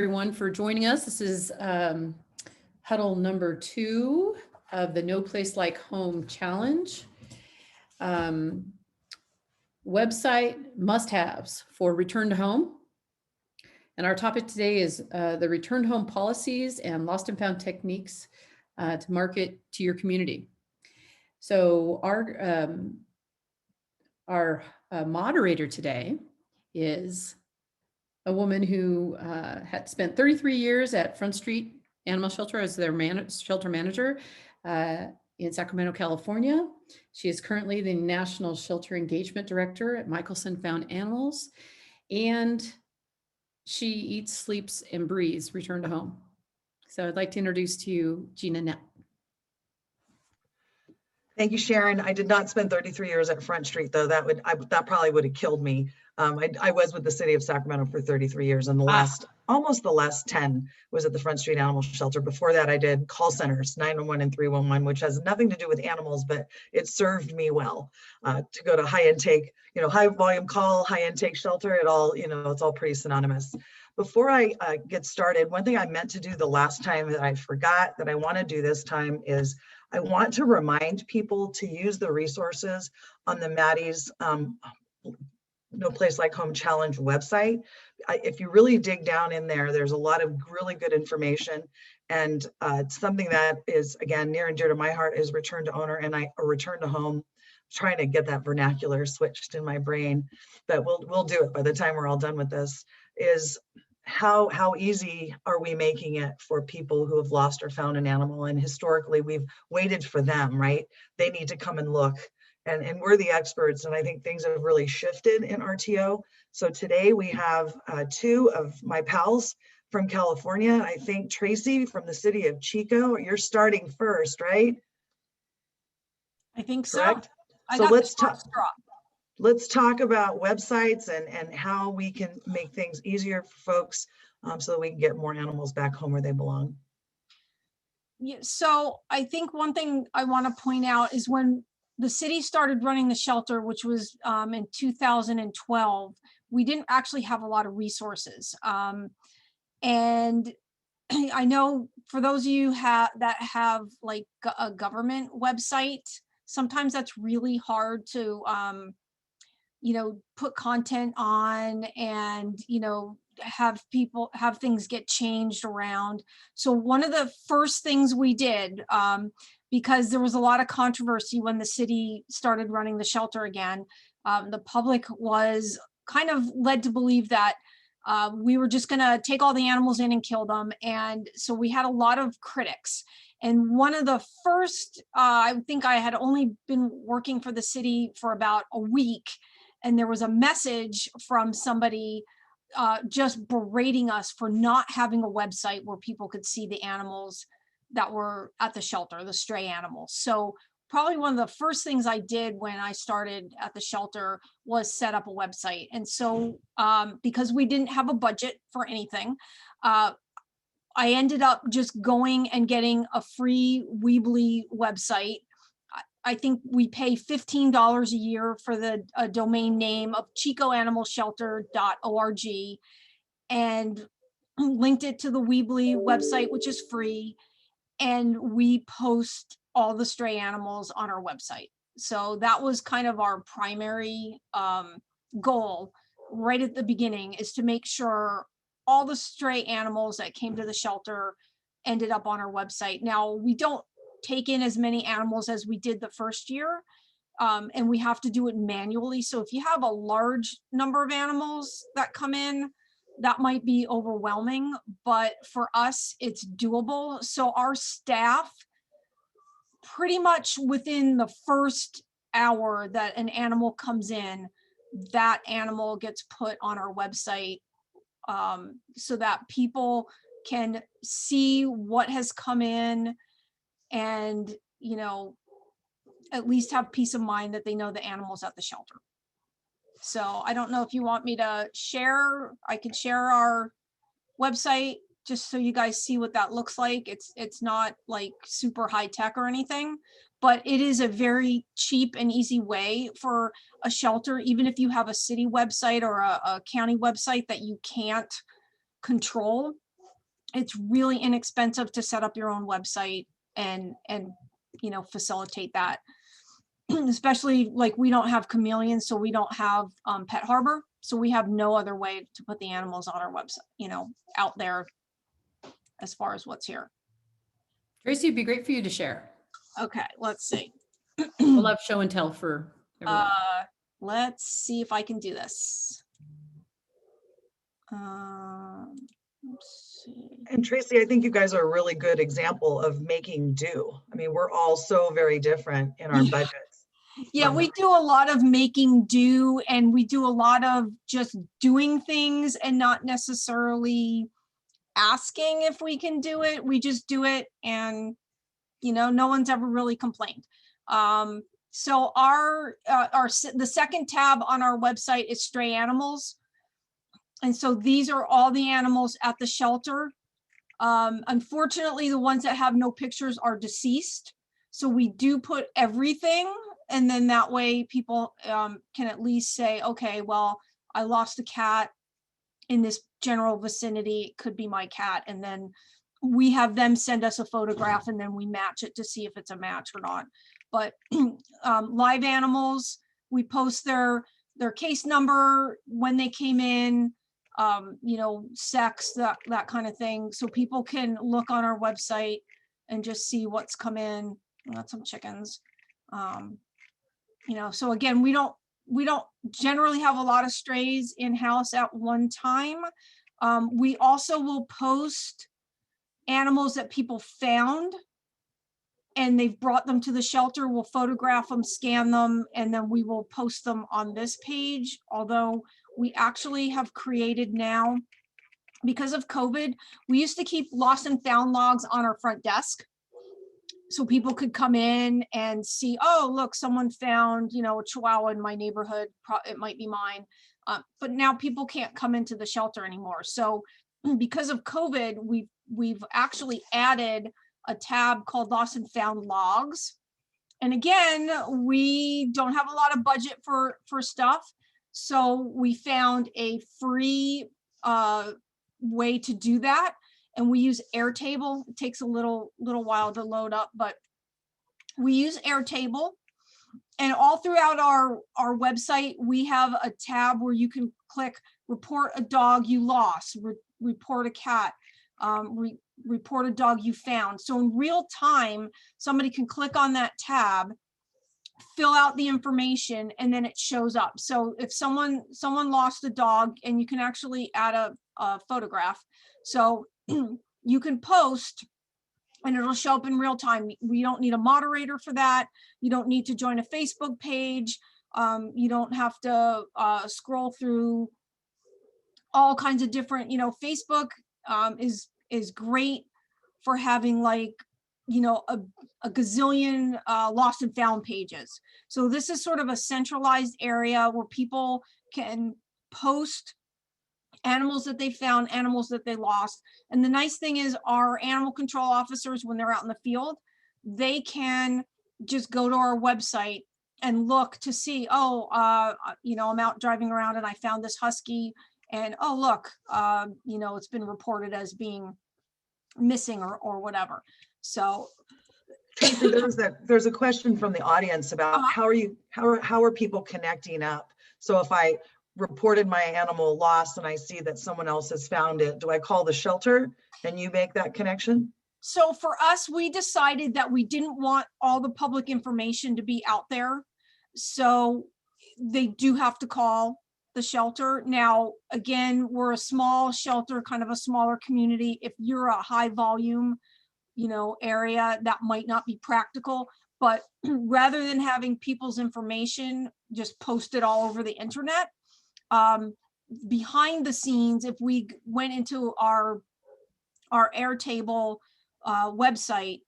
Everyone for joining us. This is Huddle number 2 of the No Place Like Home Challenge. Website must-haves for return to home. And our topic today is the return to home policies and lost and found techniques to market to your community. So our moderator today is a woman who had spent 33 years at Front Street Animal Shelter as their shelter manager in Sacramento, California. She is currently the National Shelter Engagement Director at Michelson Found Animals, and she eats, sleeps, and breathes return to home. So I'd like to introduce to you Gina Knapp. Thank you, Sharon. I did not spend 33 years at Front Street, though. That probably would have killed me. I was with the city of Sacramento for 33 years, and almost the last 10 was at the Front Street Animal Shelter. Before that, I did call centers, 911 and 311, which has nothing to do with animals, but it served me well to go to high intake, high volume call, high intake shelter. It's all pretty synonymous. Before I get started, one thing I meant to do the last time that I forgot that I want to do this time is I want to remind people to use the resources on the Maddie's No Place Like Home Challenge website. If you really dig down in there, there's a lot of really good information. And something that is, again, near and dear to my heart is return to owner and return to home. I'm trying to get that vernacular switched in my brain, but we'll do it by the time we're all done with this, is how easy are we making it for people who have lost or found an animal? And historically, we've waited for them, right? They need to come and look. And we're the experts, and I think things have really shifted in RTO. So today we have 2 of my pals from California. I think Tracy from the city of Chico, you're starting first, right? I think Correct? So. So let's talk about websites and how we can make things easier for folks so that we can get more animals back home where they belong. Yeah, so I think one thing I want to point out is when the city started running the shelter, which was in 2012, we didn't actually have a lot of resources. And I know for those of you that have like a government website, sometimes that's really hard to put content on and, have things get changed around. So one of the first things we did, because there was a lot of controversy when the city started running the shelter again, the public was kind of led to believe that we were just going to take all the animals in and kill them. And so we had a lot of critics. And one of the first, I think I had only been working for the city for about a week, and there was a message from somebody just berating us for not having a website where people could see the animals that were at the shelter, the stray animals. So probably one of the first things I did when I started at the shelter was set up a website. And so because we didn't have a budget for anything, I ended up just going and getting a free Weebly website. I think we pay $15 a year for the domain name of chicoanimalshelter.org, and linked it to the Weebly website, which is free. And we post all the stray animals on our website. So that was kind of our primary goal right at the beginning, is to make sure all the stray animals that came to the shelter ended up on our website. Now, we don't take in as many animals as we did the first year, and we have to do it manually. So if you have a large number of animals that come in, that might be overwhelming, but for us, it's doable. So our staff, pretty much within the first hour that an animal comes in, that animal gets put on our website, so that people can see what has come in and, at least have peace of mind that they know the animal's at the shelter. So I don't know if you want me to share. I can share our website just so you guys see what that looks like. It's not like super high tech or anything, but it is a very cheap and easy way for a shelter, even if you have a city website or a county website that you can't control. it's really inexpensive to set up your own website and facilitate that. Especially like we don't have chameleons, so we don't have Pet Harbor, so we have no other way to put the animals on our website, out there as far as what's here. Tracy, it'd be great for you to share. Okay, let's see. We'll have show and tell for everyone. Let's see if I can do this. Let's see. And Tracy, I think you guys are a really good example of making do. I mean, we're all so very different in our budgets. Yeah, we do a lot of making do, and we do a lot of just doing things and not necessarily asking if we can do it. We just do it, and no one's ever really complained. So the second tab on our website is stray animals. And so these are all the animals at the shelter. Unfortunately, the ones that have no pictures are deceased. So we do put everything, and then that way people can at least say, okay, well, I lost a cat in this general vicinity. It could be my cat. And then we have them send us a photograph, and then we match it to see if it's a match or not. But live animals, we post their case number, when they came in, sex, that kind of thing. So people can look on our website and just see what's come in. We got some chickens. So again, we don't generally have a lot of strays in-house at one time. We also will post animals that people found and they've brought them to the shelter. We'll photograph them, scan them, and then we will post them on this page. Although we actually have created now, because of COVID, we used to keep lost and found logs on our front desk. So people could come in and see, oh, look, someone found, a Chihuahua in my neighborhood. It might be mine. But now people can't come into the shelter anymore. So because of COVID, we've actually added a tab called Lost and Found Logs. And again, we don't have a lot of budget for stuff. So we found a free way to do that. And we use Airtable. It takes a little while to load up, but we use Airtable. And all throughout our website, we have a tab where you can click report a dog you lost, report a cat, report a dog you found. So in real time, somebody can click on that tab, fill out the information, and then it shows up. So if someone lost a dog, and you can actually add a photograph. So you can post and it'll show up in real time. We don't need a moderator for that. You don't need to join a Facebook page. You don't have to scroll through all kinds of different, Facebook is great for having a gazillion lost and found pages. So this is sort of a centralized area where people can post animals that they found, animals that they lost. And the nice thing is our animal control officers, when they're out in the field, they can just go to our website and look to see, I'm out driving around and I found this husky, and oh, look, it's been reported as being missing or whatever. So Tracy, there's a question from the audience about how are people connecting up? So if I reported my animal lost and I see that someone else has found it, do I call the shelter and you make that connection? So for us, we decided that we didn't want all the public information to be out there. So they do have to call the shelter. Now, again, we're a small shelter, kind of a smaller community. If you're a high volume, area, that might not be practical. But rather than having people's information just posted all over the internet, behind the scenes, if we went into our Airtable website,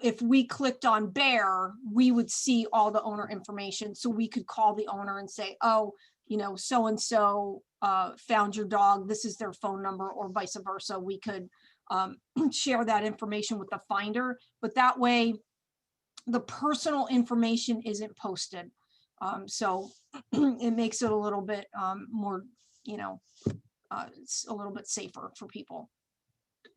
if we clicked on bear, we would see all the owner information. So we could call the owner and say, oh, so-and-so found your dog. This is their phone number, or vice versa. We could share that information with the finder, but that way the personal information isn't posted. So it makes it a little bit more, it's a little bit safer for people.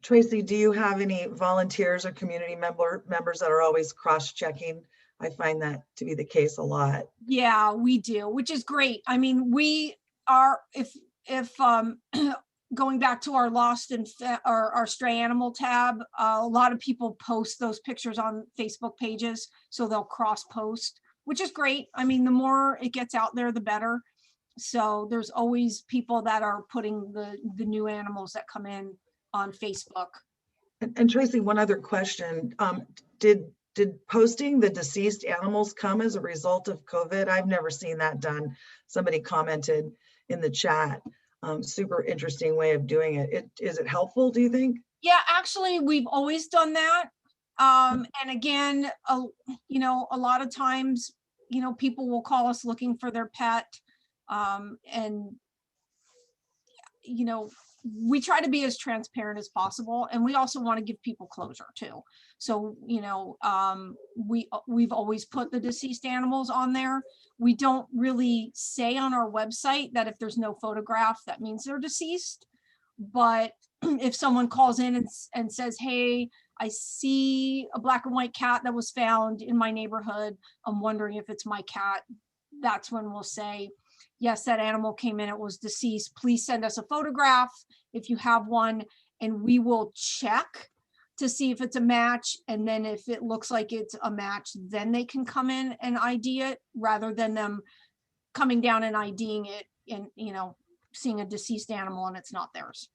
Tracy, do you have any volunteers or community members that are always cross-checking? I find that to be the case a lot. Yeah, we do, which is great. I mean, we are, if going back to our lost and our stray animal tab, a lot of people post those pictures on Facebook pages, so they'll cross post, which is great. I mean, the more it gets out there, the better. So there's always people that are putting the new animals that come in on Facebook. And Tracy, one other question. Did posting the deceased animals come as a result of COVID? I've never seen that done. Somebody commented in the chat. Super interesting way of doing it. Is it helpful, do you think? Yeah, actually, we've always done that. And again, you know, a lot of times, you know, people will call us looking for their pet. And, you know, we try to be as transparent as possible. And we also want to give people closure too. So, you know, we've always put the deceased animals on there. We don't really say on our website that if there's no photograph, that means they're deceased. But if someone calls in and says, hey, I see a black and white cat that was found in my neighborhood, I'm wondering if it's my cat, that's when we'll say, yes, that animal came in, it was deceased. Please send us a photograph if you have one, and we will check to see if it's a match. And then if it looks like it's a match, then they can come in and ID it, rather than them coming down and IDing it and, you know, seeing a deceased animal and it's not theirs.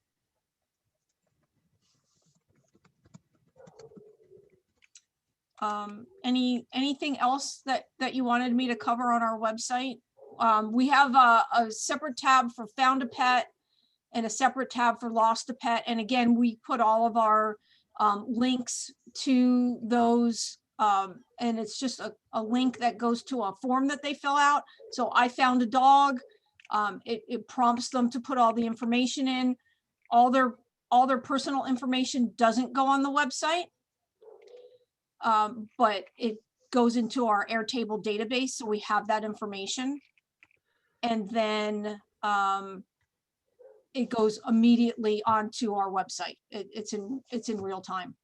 Anything else that you wanted me to cover on our website? We have a separate tab for found a pet and a separate tab for lost a pet. And again, we put all of our links to those, and it's just a link that goes to a form that they fill out. So I found a dog. It prompts them to put all the information in. All their personal information doesn't go on the website, but it goes into our Airtable database, so we have that information. And then it goes immediately onto our website. It's in real time.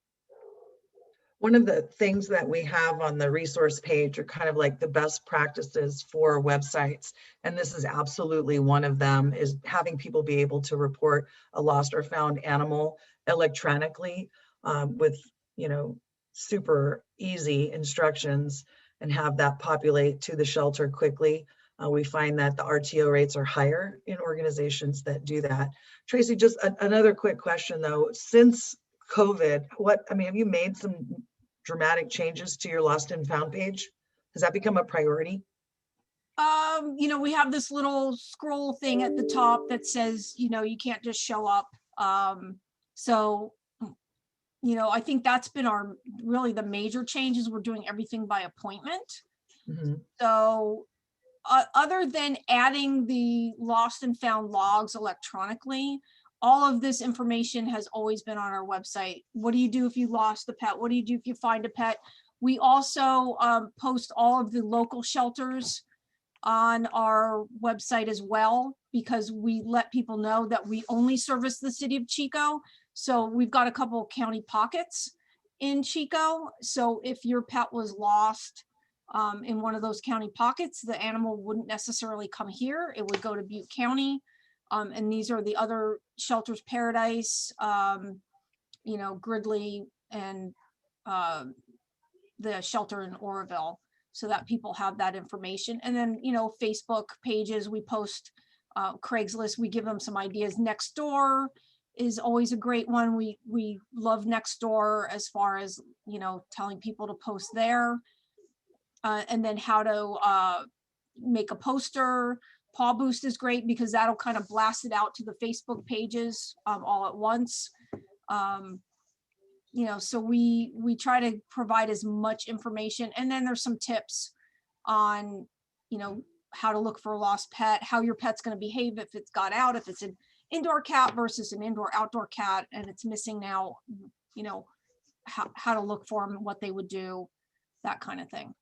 One of the things that we have on the resource page are kind of like the best practices for websites. And this is absolutely one of them, is having people be able to report a lost or found animal electronically with, you know, super easy instructions, and have that populate to the shelter quickly. We find that the RTO rates are higher in organizations that do that. Tracy, just another quick question though, since COVID, have you made some dramatic changes to your lost and found page? Has that become a priority? You know, we have this little scroll thing at the top that says, you know, you can't just show up. So, you know, I think that's been really the major changes. We're doing everything by appointment. Mm-hmm. So other than adding the lost and found logs electronically, all of this information has always been on our website. What do you do if you lost a pet? What do you do if you find a pet? We also post all of the local shelters on our website as well, because we let people know that we only service the city of Chico. So we've got a couple of county pockets in Chico. So if your pet was lost in one of those county pockets, the animal wouldn't necessarily come here. It would go to Butte County. And these are the other shelters, Paradise, you know, Gridley, and the shelter in Oroville, so that people have that information. And then, you know, Facebook pages, we post Craigslist, we give them some ideas. Nextdoor is always a great one. We love Nextdoor as far as, you know, telling people to post there. And then how to make a poster. Paw Boost is great because that'll kind of blast it out to the Facebook pages all at once. You know, so we try to provide as much information. And then there's some tips on, you know, how to look for a lost pet, how your pet's going to behave if it's got out, if it's an indoor cat versus an indoor outdoor cat and it's missing now, you know, how to look for them, what they would do, that kind of thing.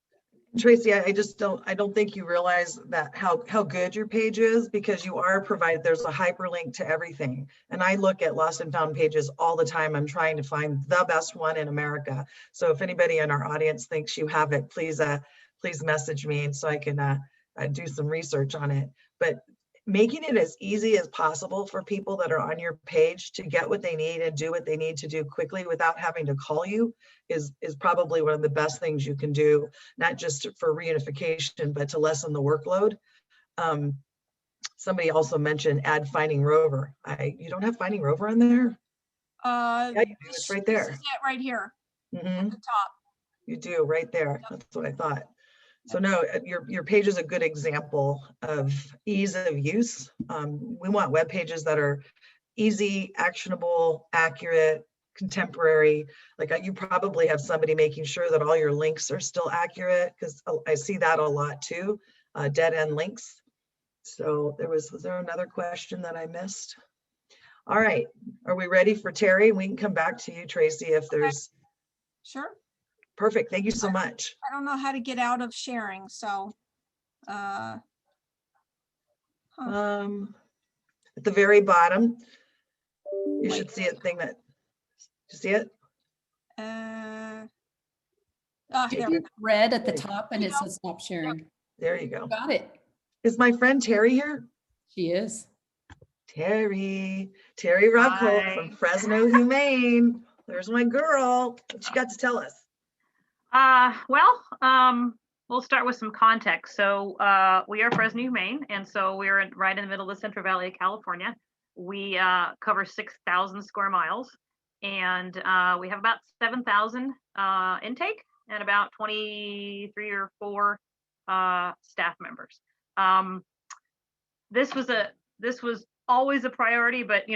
Tracy, I just I don't think you realize that how good your page is, because you are provided, there's a hyperlink to everything. And I look at lost and found pages all the time. I'm trying to find the best one in America. So if anybody in our audience thinks you have it, please message me, and so I can do some research on it. But making it as easy as possible for people that are on your page to get what they need and do what they need to do quickly without having to call you is probably one of the best things you can do, not just for reunification, but to lessen the workload. Somebody also mentioned add Finding Rover. You don't have Finding Rover on there? Yeah, you do. It's right there. This is it right here Mm-hmm. at the top. You do, right there. That's what I thought. So no, your page is a good example of ease of use. We want web pages that are easy, actionable, accurate, contemporary. Like you probably have somebody making sure that all your links are still accurate, because I see that a lot too, dead end links. So was there another question that I missed? All right, are we ready for Teri? We can come back to you, Tracy, if there's. Sure. Perfect, thank you so much. I don't know how to get out of sharing, so. At the very bottom, you should see a thing that, you see it? There. It's red at the top and it says stop sharing. There you go. Got it. Is my friend Teri here? She is. Teri Rockhold from Fresno Humane. There's my girl. What you got to tell us? We'll start with some context. So we are Fresno Humane, and so we're right in the middle of the Central Valley of California. We cover 6,000 square miles, and we have about 7,000 intake and about 23 or 4 staff members. This was always a priority, but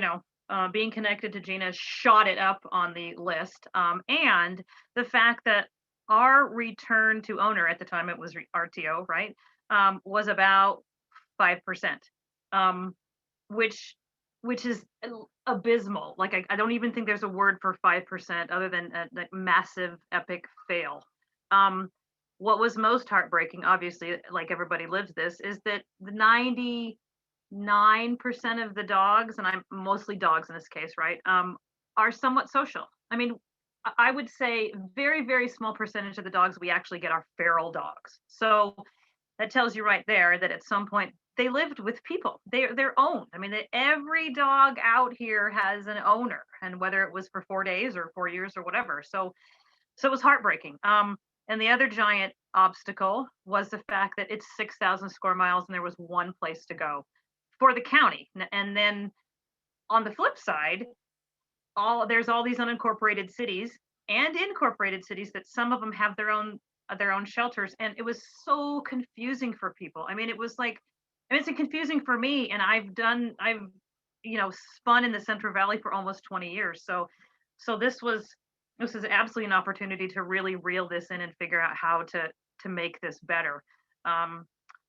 being connected to Gina shot it up on the list, and the fact that our return to owner, at the time it was RTO, right, was about 5%, which is abysmal. Like I don't even think there's a word for 5% other than a massive epic fail. What was most heartbreaking, obviously, like everybody lives this, is that the 99% of the dogs, and I'm mostly dogs in this case, right, are somewhat social. I mean, I would say very, very small percentage of the dogs we actually get are feral dogs. So that tells you right there that at some point they lived with people. They're owned. I mean, every dog out here has an owner, and whether it was for 4 days or 4 years or whatever. So it was heartbreaking. And the other giant obstacle was the fact that it's 6,000 square miles and there was one place to go for the county. And then on the flip side, there's all these unincorporated cities and incorporated cities that some of them have their own shelters, and it was so confusing for people. I mean, it was like, it's confusing for me, and I've spun in the Central Valley for almost 20 years. So this was absolutely an opportunity to really reel this in and figure out how to make this better.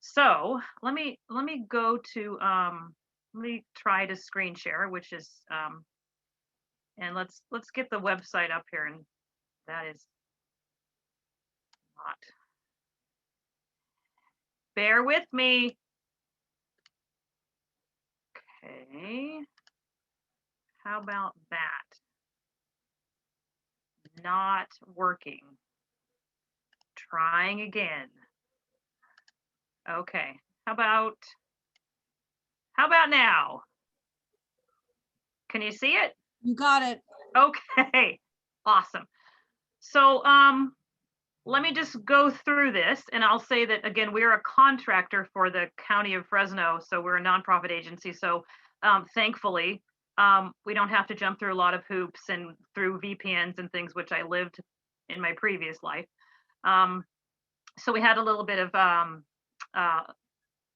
So let me go to let me try to screen share, which is and let's get the website up here, and that is not. Bear with me. Okay. How about that? Not working. Trying again. Okay. How about now? Can you see it? You got it. Okay, awesome. So let me just go through this, and I'll say that again, we're a contractor for the County of Fresno, so we're a nonprofit agency. So thankfully, we don't have to jump through a lot of hoops and through VPNs and things, which I lived in my previous life. So we had a little bit of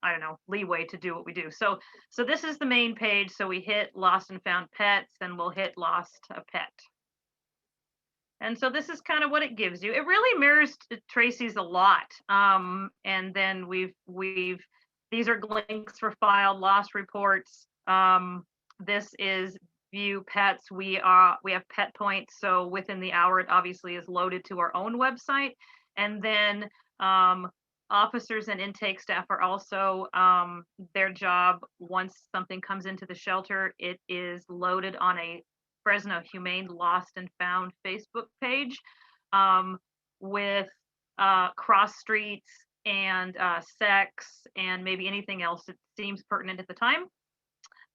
I don't know, leeway to do what we do. So this is the main page. So we hit lost and found pets, and we'll hit lost a pet. And so this is kind of what it gives you. It really mirrors Tracy's a lot. And then these are links for filed lost reports. This is view pets. We have pet points. So within the hour, it obviously is loaded to our own website. And then Officers and intake staff are also, their job, once something comes into the shelter, it is loaded on a Fresno Humane Lost and Found Facebook page, with cross streets and sex and maybe anything else that seems pertinent at the time.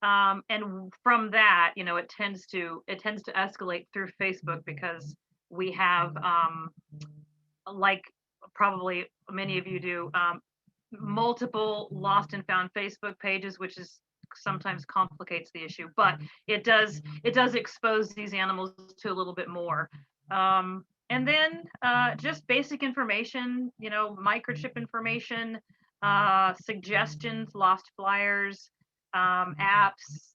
And from that, it tends to escalate through Facebook, because we have, like probably many of you do, multiple lost and found Facebook pages, which is sometimes complicates the issue, but it does expose these animals to a little bit more. And then just basic information, microchip information, suggestions, lost flyers, apps,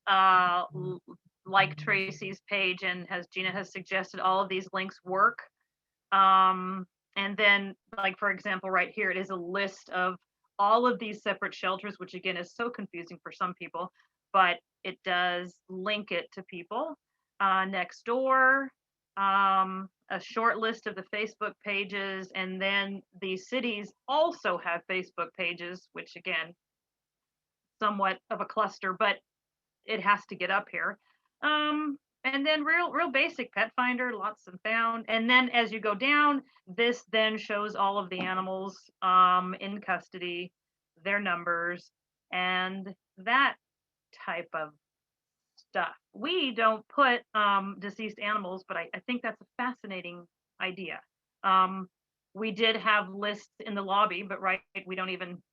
like Tracy's page, and Gina has suggested, all of these links work. And then, like, for example, right here, it is a list of all of these separate shelters, which again is so confusing for some people, but it does link it to people. Next door, a short list of the Facebook pages, and then the cities also have Facebook pages, which again, somewhat of a cluster, but it has to get up here. And then real basic pet finder, lost and found. And then as you go down, this then shows all of the animals in custody, their numbers, and that type of stuff. We don't put deceased animals, but I think that's a fascinating idea. We did have lists in the lobby, but right, we don't even,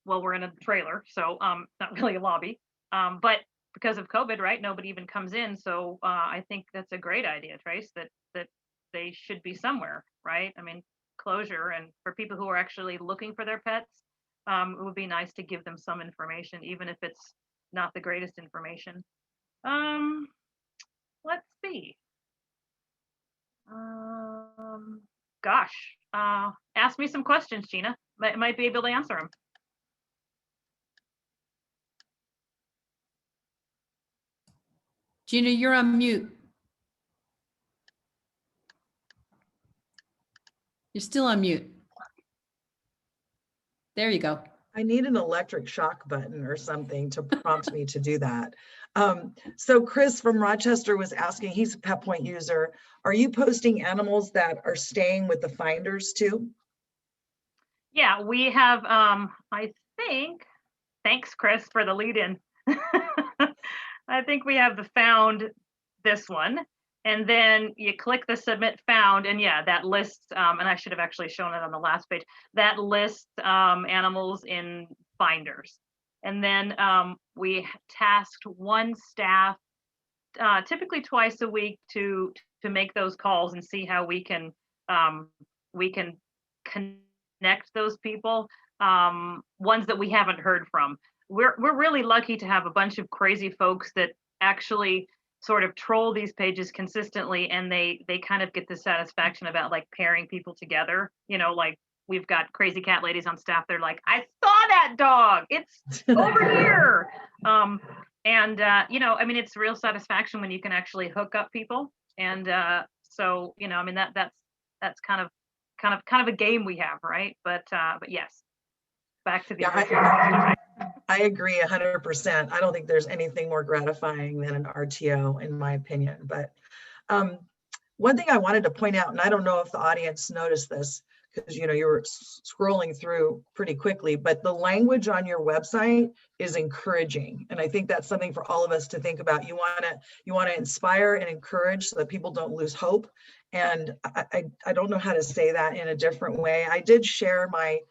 well, we're in a trailer, so not really a lobby. But because of COVID, right, nobody even comes in. So I think that's a great idea, Trace, that they should be somewhere, right? I mean, closure, and for people who are actually looking for their pets, it would be nice to give them some information, even if it's not the greatest information. Let's see. Gosh, ask me some questions, Gina. Might be able to answer them. Gina, you're on mute. You're still on mute. There you go. I need an electric shock button or something to prompt me to do that. So Chris from Rochester was asking, he's a Pet Point user. Are you posting animals that are staying with the finders too? Yeah, we have, I think, thanks Chris for the lead in. I think we have the found this one, and then you click the submit found, and yeah, that lists, and I should have actually shown it on the last page, that lists animals in finders. And then we tasked one staff, typically twice a week, to make those calls and see how we can connect those people, ones that we haven't heard from. We're really lucky to have a bunch of crazy folks that actually sort of troll these pages consistently, and they kind of get the satisfaction about like pairing people together. Like we've got crazy cat ladies on staff. They're like, I saw that dog. It's over here. And I mean, it's real satisfaction when you can actually hook up people. And so, I mean, that's kind of a game we have, right? But yes, back to the I agree 100%. I don't think there's anything more gratifying than an RTO, in my opinion. But one thing I wanted to point out, and I don't know if the audience noticed this, because you were scrolling through pretty quickly, but the language on your website is encouraging, and I think that's something for all of us to think about. You want to inspire and encourage so that people don't lose hope. And I don't know how to say that in a different way. I did share my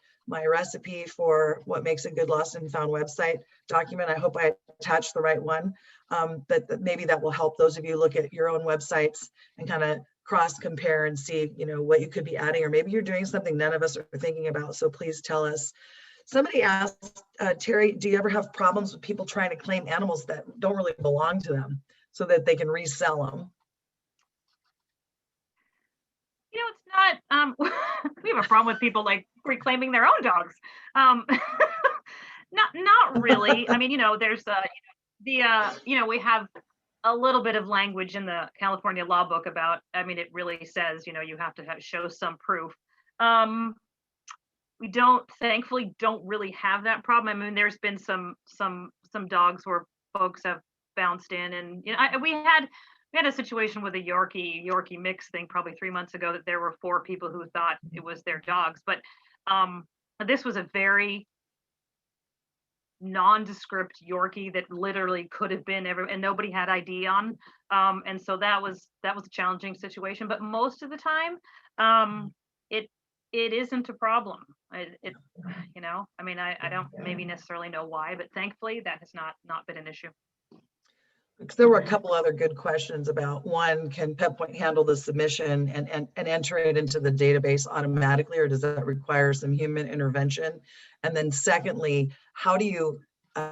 recipe for what makes a good lost and found website document. I hope I attached the right one, but maybe that will help those of you look at your own websites and kind of cross compare and see, what you could be adding, or maybe you're doing something none of us are thinking about. So please tell us. Somebody asked, Teri, do you ever have problems with people trying to claim animals that don't really belong to them so that they can resell them? It's not, we have a problem with people like reclaiming their own dogs. Not really. I mean, there's we have a little bit of language in the California law book about, I mean, it really says, you have to show some proof. thankfully don't really have that problem. I mean, there's been some dogs where folks have bounced in, and we had a situation with a Yorkie mix thing probably 3 months ago, that there were 4 people who thought it was their dogs, but this was a very nondescript Yorkie that literally could have been and nobody had ID on, and so that was a challenging situation. But most of the time, it isn't a problem. I mean, I don't maybe necessarily know why, but thankfully that has not been an issue. Because there were a couple other good questions about, one, can PetPoint handle the submission and enter it into the database automatically, or does that require some human intervention? And then secondly, how do you, I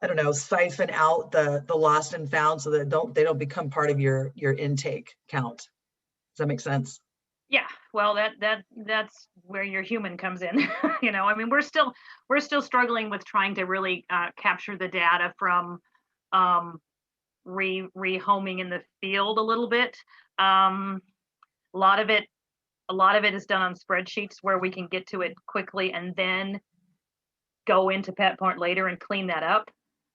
don't know, siphon out the lost and found so that they don't become part of your intake count? Does that make sense? Yeah, well, that's where your human comes in. I mean, we're still struggling with trying to really capture the data from rehoming in the field a little bit. A lot of it is done on spreadsheets where we can get to it quickly and then go into PetPoint later and clean that up.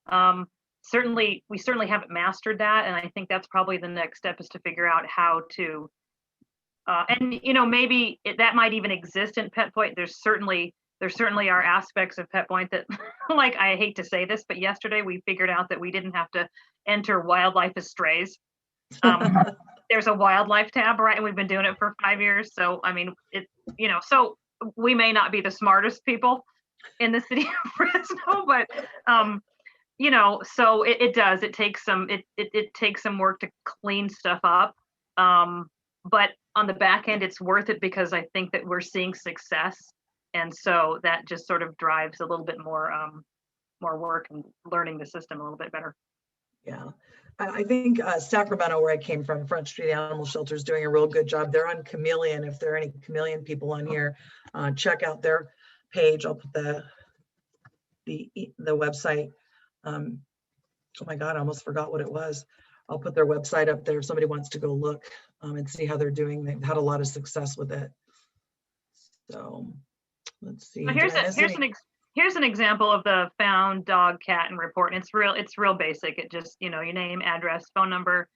We certainly haven't mastered that, and I think that's probably the next step, is to figure out how to and maybe that might even exist in PetPoint. There certainly are aspects of PetPoint that, like, I hate to say this, but yesterday we figured out that we didn't have to enter wildlife as strays. There's a wildlife tab, right? And we've been doing it for 5 years. So, I mean, so we may not be the smartest people in the city of Fresno, but, so it takes some work to clean stuff up. But on the back end, it's worth it, because I think that we're seeing success. And so that just sort of drives a little bit more work and learning the system a little bit better. Yeah, I think Sacramento, where I came from, Front Street Animal Shelter, is doing a real good job. They're on Chameleon. If there are any Chameleon people on here, check out their page. I'll put the website. Oh my God, I almost forgot what it was. I'll put their website up there if somebody wants to go look and see how they're doing. They've had a lot of success with it. So let's see. Well, here's an example of the found dog, cat, and report. And it's real basic. It just, your name, address, phone number,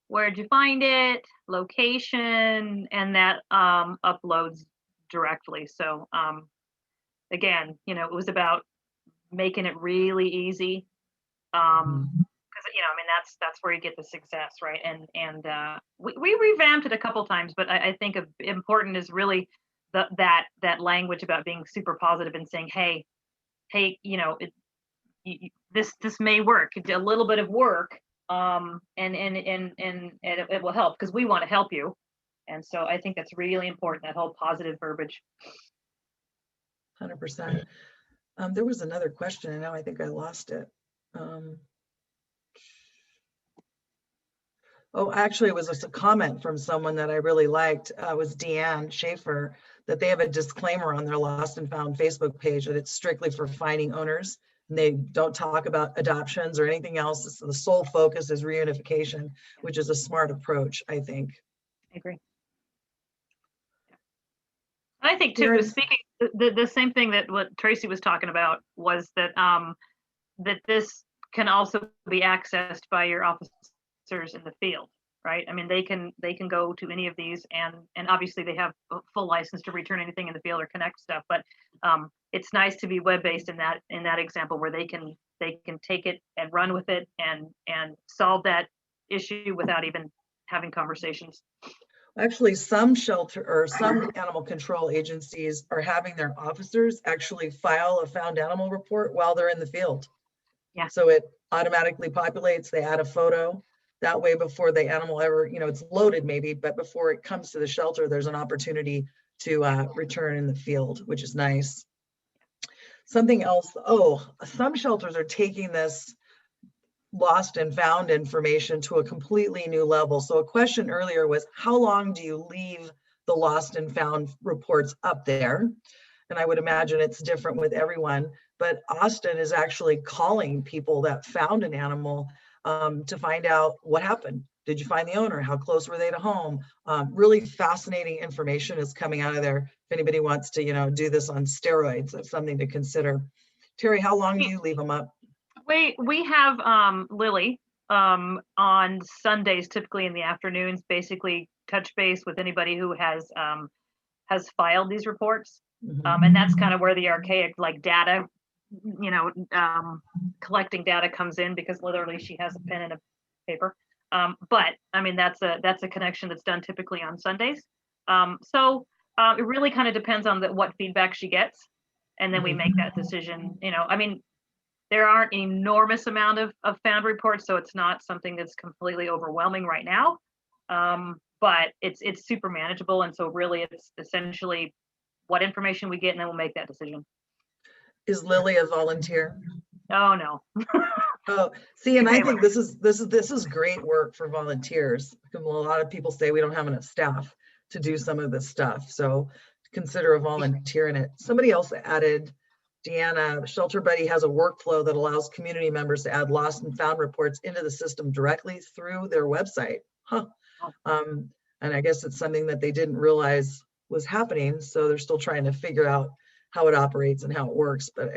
where'd you find it, location, and that uploads directly. So again, it was about making it really easy. Because I mean, that's where you get the success, right? And we revamped it a couple times, but I think important is really that language about being super positive and saying, hey, this may work. A little bit of work, and it will help, because we want to help you. And so I think that's really important, that whole positive verbiage. 100%. There was another question, and now I think I lost it. Oh, actually, it was just a comment from someone that I really liked. Was Deanne Schaefer, that they have a disclaimer on their Lost and Found Facebook page that it's strictly for finding owners. And they don't talk about adoptions or anything else. So the sole focus is reunification, which is a smart approach, I think. I agree. I think too, speaking the same thing that what Tracy was talking about was that that this can also be accessed by your officers in the field, right? I mean, they can go to any of these, and obviously they have a full license to return anything in the field or connect stuff, but it's nice to be web-based in that example, where they can take it and run with it and solve that issue without even having conversations. Actually, some shelter or some animal control agencies are having their officers actually file a found animal report while they're in the field. Yeah. So it automatically populates, they add a photo. That way, before the animal ever, it's loaded maybe, but before it comes to the shelter, there's an opportunity to return in the field, which is nice. Something else, some shelters are taking this lost and found information to a completely new level. So a question earlier was, how long do you leave the lost and found reports up there? And I would imagine it's different with everyone, but Austin is actually calling people that found an animal to find out what happened. Did you find the owner? How close were they to home? Really fascinating information is coming out of there. If anybody wants to, do this on steroids, that's something to consider. Teri, how long do you leave them up? We have Lily on Sundays, typically in the afternoons, basically touch base with anybody who has filed these reports. And that's kind of where the archaic like data, collecting data comes in, because literally she has a pen and a paper. But I mean, that's a connection that's done typically on Sundays. So it really kind of depends on what feedback she gets. And then we make that decision. I mean, there aren't an enormous amount of found reports, so it's not something that's completely overwhelming right now. But it's super manageable. And so really it's essentially what information we get, and then we'll make that decision. Is Lily a volunteer? Oh, no. Oh, see, and I think this is great work for volunteers. A lot of people say we don't have enough staff to do some of this stuff. So consider a volunteer in it. Somebody else added, Deanna, Shelter Buddy has a workflow that allows community members to add lost and found reports into the system directly through their website. And I guess it's something that they didn't realize was happening. So they're still trying to figure out how it operates and how it works. But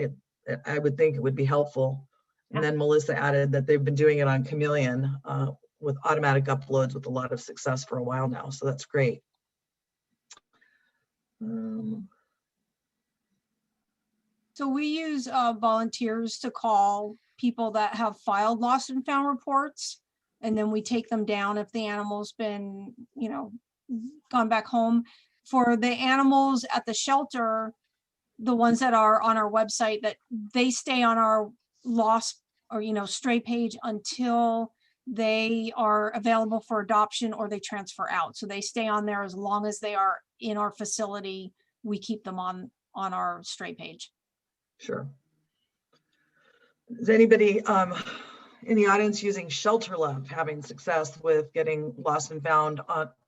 I would think it would be helpful. And then Melissa added that they've been doing it on Chameleon with automatic uploads with a lot of success for a while now. So that's great. So we use volunteers to call people that have filed lost and found reports, and then we take them down if the animal's been, gone back home. For the animals at the shelter, the ones that are on our website, that they stay on our lost or stray page until they are available for adoption or they transfer out. So they stay on there as long as they are in our facility. We keep them on our stray page. Sure. Is anybody in the audience using Shelter Love having success with getting lost and found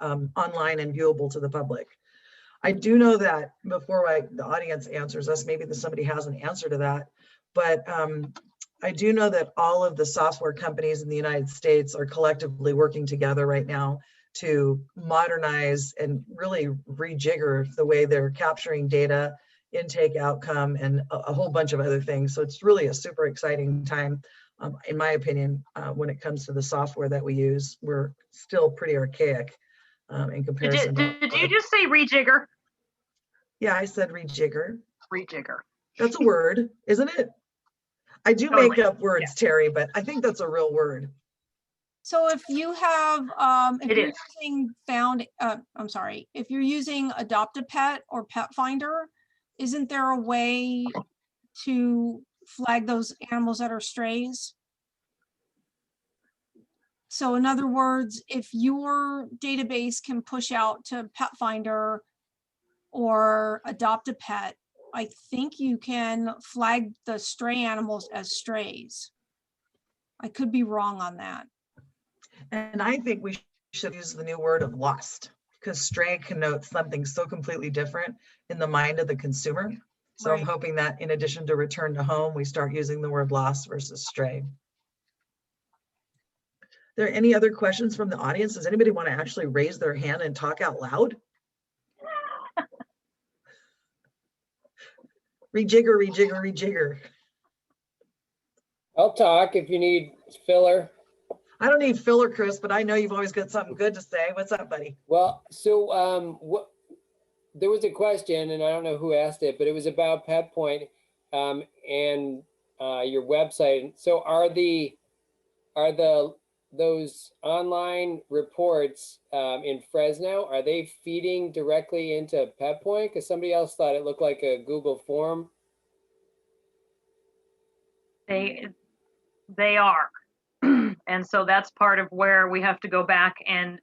online and viewable to the public? I do know that before the audience answers us, maybe somebody has an answer to that, but I do know that all of the software companies in the United States are collectively working together right now to modernize and really rejigger the way they're capturing data, intake, outcome, and a whole bunch of other things. So it's really a super exciting time, in my opinion, when it comes to the software that we use. We're still pretty archaic in comparison. Did you just say rejigger? Yeah, I said rejigger. Rejigger. That's a word, isn't it? I do Totally. make up words, yeah. Teri, but I think that's a real word. So if you have, if you're using Adopt a Pet or Pet Finder, isn't there a way to flag those animals that are strays? So in other words, if your database can push out to Pet Finder or Adopt a Pet, I think you can flag the stray animals as strays. I could be wrong on that. And I think we should use the new word of lost, because stray connotes something so completely different in the mind of the consumer. So right. I'm hoping that in addition to return to home, we start using the word lost versus stray. Are there any other questions from the audience? Does anybody want to actually raise their hand and talk out loud? Rejigger, rejigger, rejigger. I'll talk if you need filler. I don't need filler, Chris, but I know you've always got something good to say. What's up, buddy? Well, so there was a question, and I don't know who asked it, but it was about PetPoint and your website. So are those online reports in Fresno, are they feeding directly into PetPoint? Because somebody else thought it looked like a Google form. They are. And so that's part of where we have to go back and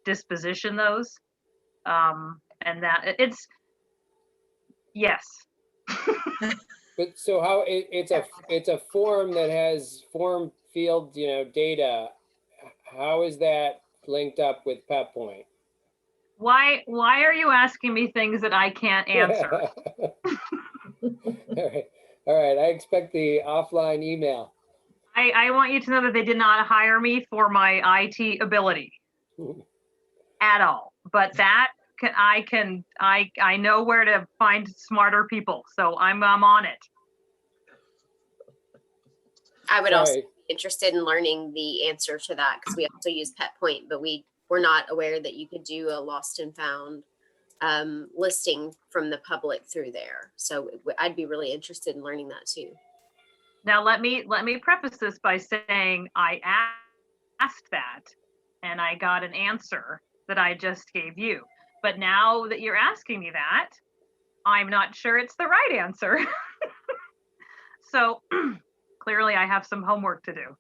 disposition those. And that it's, yes. But so how it's a form that has form field, data. How is that linked up with PetPoint? Why are you asking me things that I can't answer? All right. I expect the offline email. I want you to know that they did not hire me for my IT ability at all. But that I know where to find smarter people. So I'm on it. I would also Sorry. be interested in learning the answer to that because we also use Pet Point, but we were not aware that you could do a lost and found listing from the public through there. So I'd be really interested in learning that too. Now let me preface this by saying I asked that and I got an answer that I just gave you. But now that you're asking me that, I'm not sure it's the right answer. So clearly I have some homework to do.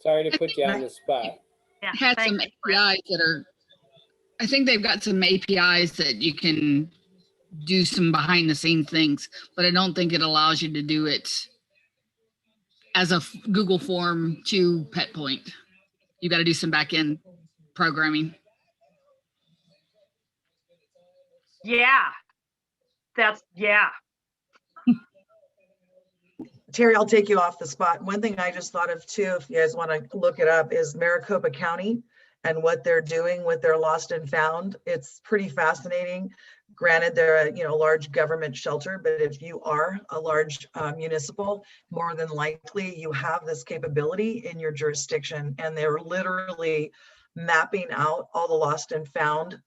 Sorry to put you on the spot. Yeah, Had some thanks, Chris. APIs that are, I think they've got some APIs that you can do some behind the scenes things, but I don't think it allows you to do it as a Google form to Pet Point. You got to do some back end programming. Yeah. Yeah. Teri, I'll take you off the spot. One thing I just thought of too, if you guys want to look it up, is Maricopa County and what they're doing with their lost and found. It's pretty fascinating. Granted, they're a large government shelter, but if you are a large municipal, more than likely you have this capability in your jurisdiction, and they're literally mapping out all the lost and found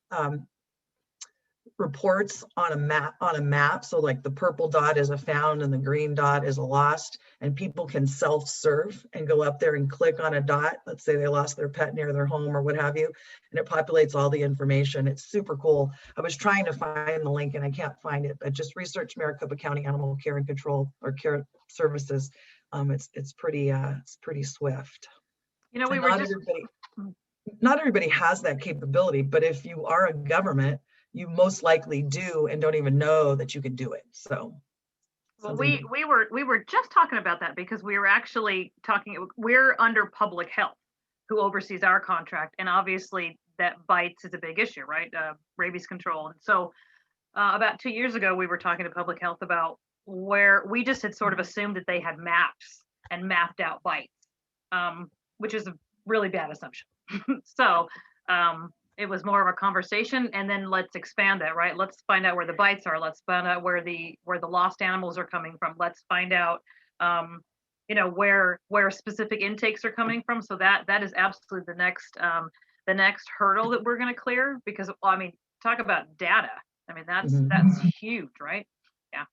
reports on a map. So like the purple dot is a found and the green dot is a lost, and people can self-serve and go up there and click on a dot. Let's say they lost their pet near their home or what have you, and it populates all the information. It's super cool. I was trying to find the link and I can't find it, but just research Maricopa County Animal Care and Control or Care Services. It's pretty swift. You know, we And were not just not everybody has that capability, but if you are a government, you most likely do and don't even know that you can do it. So well, we were just talking about that because we were actually talking, we're under public health, who oversees our contract, and obviously that bites is a big issue, right? Rabies control. And so about 2 years ago, we were talking to public health about where we just had sort of assumed that they had maps and mapped out bites, which is a really bad assumption. So it was more of a conversation, and then let's expand that, right? Let's find out where the bites are. Let's find out where the lost animals are coming from. Let's find out, where specific intakes are coming from. So that is absolutely the next hurdle that we're going to clear, because I mean, talk about data. I mean, that's huge, right? Yeah.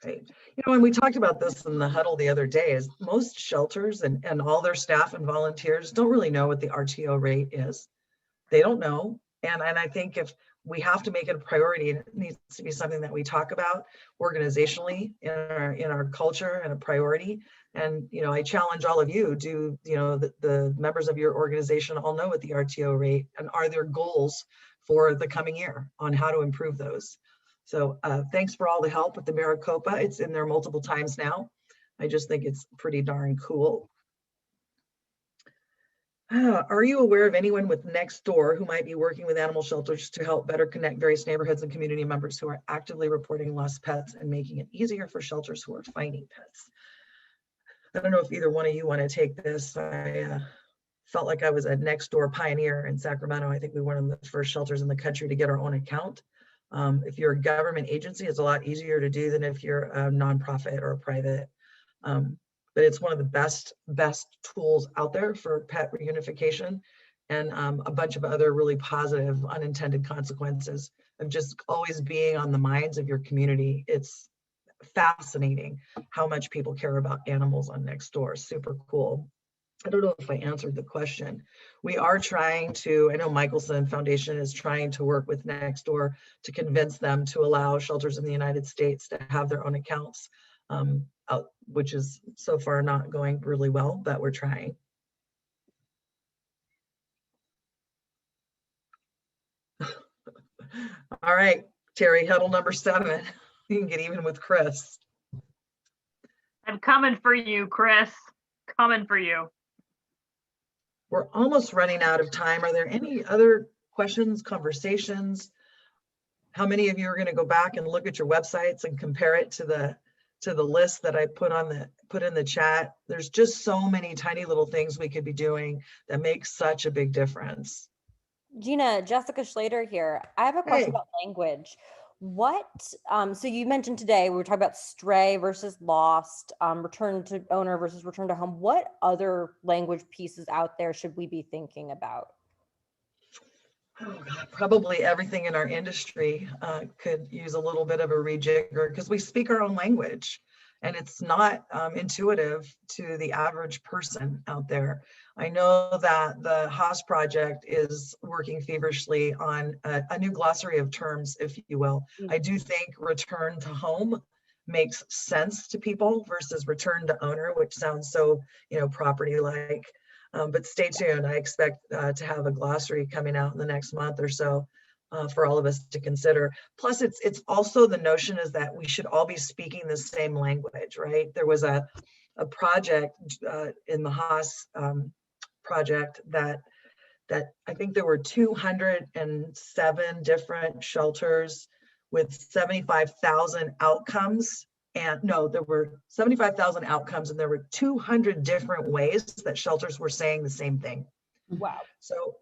Right. And we talked about this in the huddle the other day, is most shelters and all their staff and volunteers don't really know what the RTO rate is. They don't know. And I think if we have to make it a priority, and it needs to be something that we talk about organizationally in our culture and a priority. And, I challenge all of you, do, the members of your organization all know what the RTO rate, and are there goals for the coming year on how to improve those? So thanks for all the help with the Maricopa. It's in there multiple times now. I just think it's pretty darn cool. Are you aware of anyone with Nextdoor who might be working with animal shelters to help better connect various neighborhoods and community members who are actively reporting lost pets and making it easier for shelters who are finding pets? I don't know if either one of you want to take this. I felt like I was a Nextdoor pioneer in Sacramento. I think we were one of the first shelters in the country to get our own account. If you're a government agency, it's a lot easier to do than if you're a nonprofit or a private. But it's one of the best tools out there for pet reunification, and a bunch of other really positive unintended consequences of just always being on the minds of your community. It's fascinating how much people care about animals on Nextdoor. Super cool. I don't know if I answered the question. We are trying to, I know Michelson Foundation is trying to work with Nextdoor to convince them to allow shelters in the United States to have their own accounts, which is so far not going really well, but we're trying. All right, Teri, huddle number 7. You can get even with Chris. I'm coming for you, Chris. Coming for you. We're almost running out of time. Are there any other questions, conversations? How many of you are going to go back and look at your websites and compare it to to the list that I put in the chat. There's just so many tiny little things we could be doing that make such a big difference. Gina, Jessica Schlater here. I have a question Hey. about language. What, so you mentioned today, we were talking about stray versus lost, return to owner versus return to home. What other language pieces out there should we be thinking about? Oh God, probably everything in our industry could use a little bit of a rejigger, because we speak our own language and it's not intuitive to the average person out there. I know that the Haas project is working feverishly on a new glossary of terms, if you will. I do think return to home makes sense to people versus return to owner, which sounds so, property like. But stay tuned. I expect to have a glossary coming out in the next month or so for all of us to consider. Plus, it's also the notion is that we should all be speaking the same language, right? There was a project in the Haas project that I think there were 207 different shelters with 75,000 outcomes. And no, there were 75,000 outcomes, and there were 200 different ways that shelters were saying the same thing. Wow. So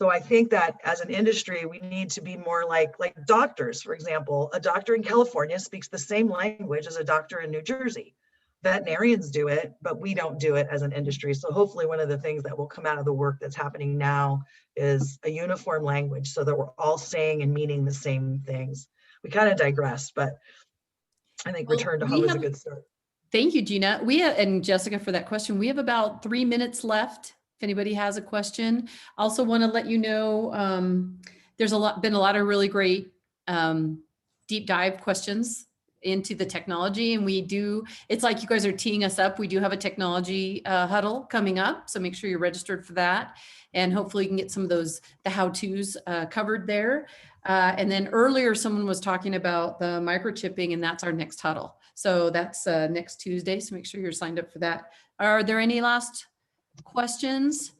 I think that as an industry, we need to be more like doctors, for example. A doctor in California speaks the same language as a doctor in New Jersey. Veterinarians do it, but we don't do it as an industry. So hopefully one of the things that will come out of the work that's happening now is a uniform language so that we're all saying and meaning the same things. We kind of digress, but I think return to home is a good start. Thank you, Gina. And Jessica for that question. We have about 3 minutes left. If anybody has a question, also want to let you know there's been a lot of really great deep dive questions into the technology, and it's like you guys are teeing us up. We do have a technology huddle coming up, so make sure you're registered for that, and hopefully you can get some of the how-tos covered there. And then earlier someone was talking about the microchipping, and that's our next huddle. So that's next Tuesday, so make sure you're signed up for that. Are there any last questions?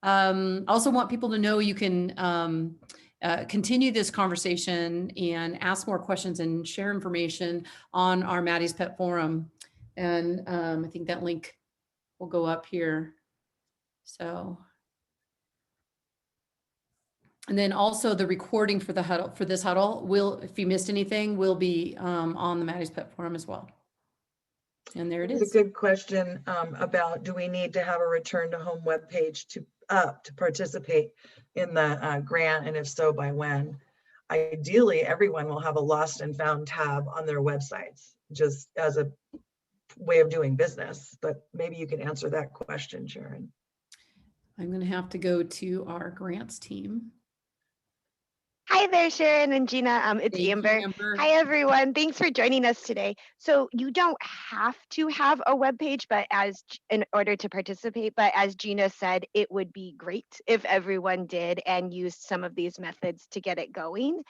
Also want people to know you can continue this conversation and ask more questions and share information on our Maddie's Pet Forum. And I think that link will go up here. So, and then also the recording for the huddle, for this huddle will, if you missed anything, will be on the Maddie's Pet Forum as well. And there it is. It's a good question about, do we need to have a return to home webpage to participate in the grant, and if so, by when? Ideally, everyone will have a lost and found tab on their websites, just as a way of doing business. But maybe you can answer that question, Sharon. I'm going to have to go to our grants team. Hi there, Sharon and Gina. It's Thank you, Amber. Amber. Hi, everyone. Thanks for joining us today. So you don't have to have a web page, but in order to participate, but as Gina said, it would be great if everyone did and used some of these methods to get it going.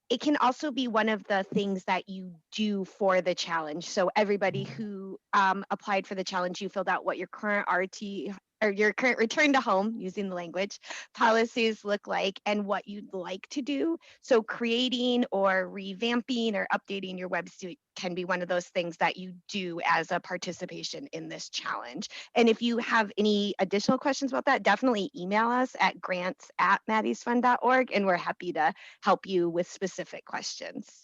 It can also be one of the things that you do for the challenge. So everybody who applied for the challenge, you filled out what your current RT or your current return to home, using the language, policies look like and what you'd like to do. So creating or revamping or updating your website can be one of those things that you do as a participation in this challenge. And if you have any additional questions about that, definitely email us at grants@maddiesfund.org, and we're happy to help you with specific questions.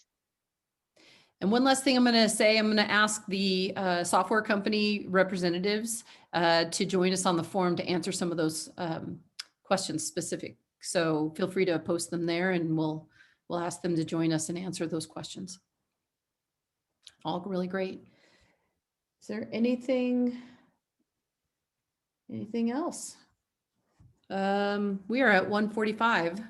And one last thing I'm going to say, I'm going to ask the software company representatives to join us on the forum to answer some of those questions specific. So feel free to post them there, and we'll ask them to join us and answer those questions. All really great. Is there anything else? We are at 1:45.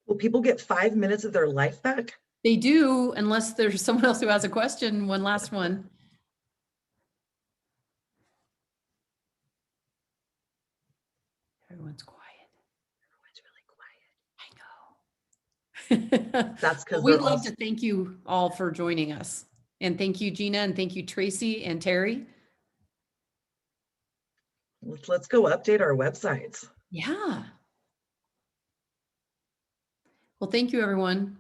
Will people get 5 minutes of their life back? They do, unless there's someone else who has a question. One last one. Everyone's quiet. Everyone's really quiet. I know. That's because we'd love to thank you all for joining us. And thank you, Gina, and thank you, Tracy and Teri. Let's go update our websites. Yeah. Well, thank you, everyone.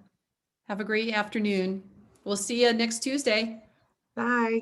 Have a great afternoon. We'll see you next Tuesday. Bye.